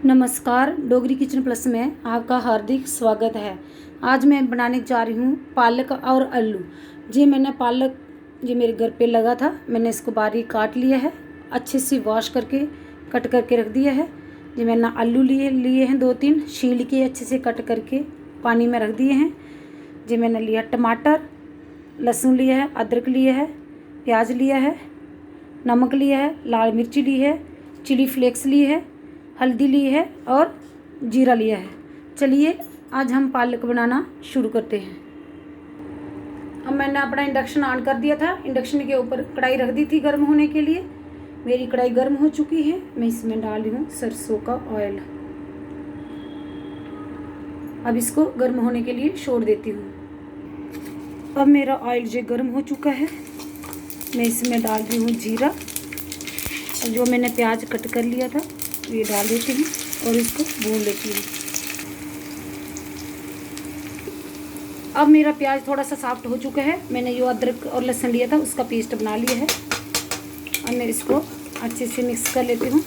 नमस्कार, Dogri kitchen plus में आपका हार्दिक स्वागत है। आज मैं बनाने जा रही हूँ पालक और आलू। जी मैंने पालक मेरे घर पे लगा था, मैंने इसको बारीक काट लिया है, अच्छे से वॉश करके कट करके रख दिया है। जी मैंने आलू लिए हैं 2-3, छील के अच्छे से कट करके पानी में रख दिए हैं। जी मैंने लिया टमाटर, लहसुन लिया है, अदरक लिया है, प्याज लिया है, नमक लिया है, लाल मिर्ची ली है, चिली फ्लेक्स ली है, हल्दी ली है और जीरा लिया है। चलिए आज हम पालक बनाना शुरू करते हैं। अब मैंने अपना इंडक्शन ऑन कर दिया था, इंडक्शन के ऊपर कढ़ाई रख दी थी गर्म होने के लिए। मेरी कढ़ाई गर्म हो चुकी है, मैं इसमें डाल रही हूँ सरसों का ऑयल। अब इसको गर्म होने के लिए छोड़ देती हूँ। अब मेरा ऑयल जो गर्म हो चुका है, मैं इसमें डाल रही हूँ जीरा, और जो मैंने प्याज कट कर लिया था ये डाल देती हूँ और इसको भून लेती हूँ। अब मेरा प्याज थोड़ा सा सॉफ्ट हो चुका है, मैंने जो अदरक और लहसुन लिया था उसका पेस्ट बना लिया है। और मैं इसको अच्छे से मिक्स कर लेती हूँ।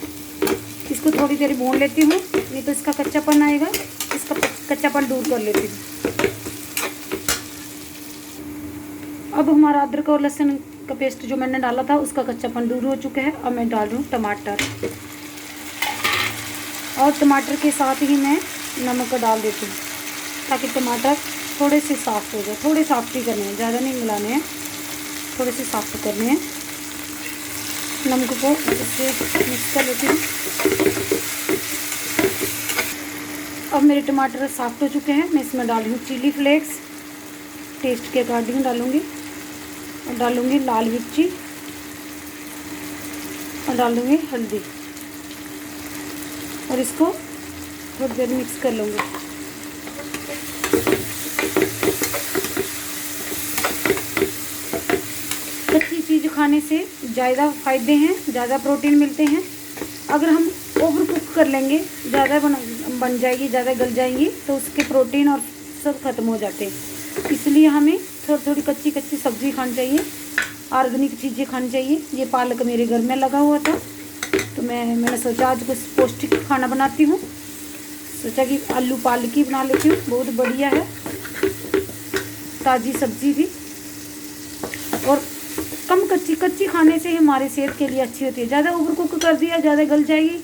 इसको थोड़ी देर भून लेती हूँ, नहीं तो इसका कच्चापन आएगा, इसका कच्चापन दूर कर लेती हूँ। अब हमारा अदरक और लहसुन का पेस्ट जो मैंने डाला था उसका कच्चापन दूर हो चुका है। अब मैं डाल रही हूँ टमाटर, और टमाटर के साथ ही मैं नमक डाल देती हूँ ताकि टमाटर थोड़े से सॉफ्ट हो जाए। थोड़े सॉफ्ट ही करने हैं, ज़्यादा नहीं मिलाने हैं, थोड़े से सॉफ्ट करने हैं। नमक को इससे मिक्स कर लेती हूँ। अब मेरे टमाटर सॉफ्ट हो चुके हैं, मैं इसमें डाल रही हूँ चिली फ्लेक्स, टेस्ट के अकॉर्डिंग डालूँगी, और डालूँगी लाल मिर्ची, और डालूँगी हल्दी, और इसको थोड़ी देर मिक्स कर लूँगी। कच्ची चीज़ खाने से ज़्यादा फ़ायदे हैं, ज़्यादा प्रोटीन मिलते हैं। अगर हम ओवर कुक कर लेंगे, ज़्यादा बन जाएगी, ज़्यादा गल जाएंगी, तो उसके प्रोटीन और सब खत्म हो जाते हैं। इसलिए हमें थोड़ी थोड़ी कच्ची कच्ची सब्ज़ी खानी चाहिए, ऑर्गेनिक चीज़ें खानी चाहिए। ये पालक मेरे घर में लगा हुआ था, तो मैंने सोचा आज कुछ पौष्टिक खाना बनाती हूँ। सोचा कि आलू पालक ही बना लेती हूँ, बहुत बढ़िया है, ताज़ी सब्ज़ी भी, और कम कच्ची खाने से हमारी सेहत के लिए अच्छी होती है। ज़्यादा ओवर कुक कर दिया, ज़्यादा गल जाएगी,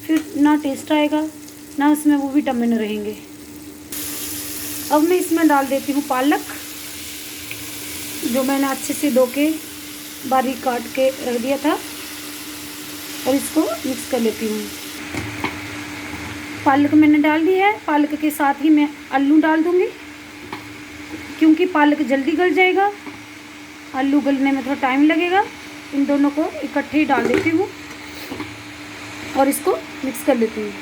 फिर ना टेस्ट आएगा, ना उसमें वो विटामिन रहेंगे। अब मैं इसमें डाल देती हूँ पालक, जो मैंने अच्छे से धो के बारीक काट के रख दिया था, और इसको मिक्स कर लेती हूँ। पालक मैंने डाल दी है, पालक के साथ ही मैं आलू डाल दूँगी, क्योंकि पालक जल्दी गल जाएगा, आलू गलने में थोड़ा टाइम लगेगा। इन दोनों को इकट्ठे ही डाल देती हूँ और इसको मिक्स कर लेती हूँ।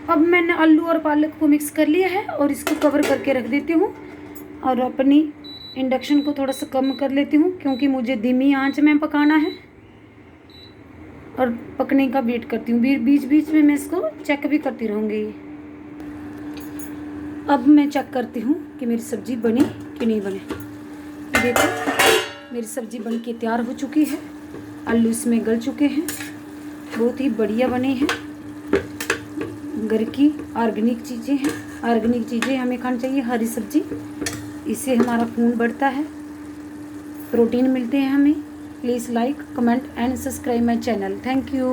अब मैंने आलू और पालक को मिक्स कर लिया है, और इसको कवर करके रख देती हूँ, और अपनी इंडक्शन को थोड़ा सा कम कर लेती हूँ, क्योंकि मुझे धीमी आंच में पकाना है और पकने का वेट करती हूँ। बीच बीच में मैं इसको चेक भी करती रहूँगी। अब मैं चेक करती हूँ कि मेरी सब्ज़ी बनी कि नहीं बने। देखो मेरी सब्ज़ी बन के तैयार हो चुकी है, आलू इसमें गल चुके हैं, बहुत ही बढ़िया बने हैं। घर की ऑर्गेनिक चीज़ें हैं, ऑर्गेनिक चीज़ें हमें खानी चाहिए, हरी सब्ज़ी, इससे हमारा खून बढ़ता है, प्रोटीन मिलते हैं हमें। Please like, comment and subscribe my channel. Thank you.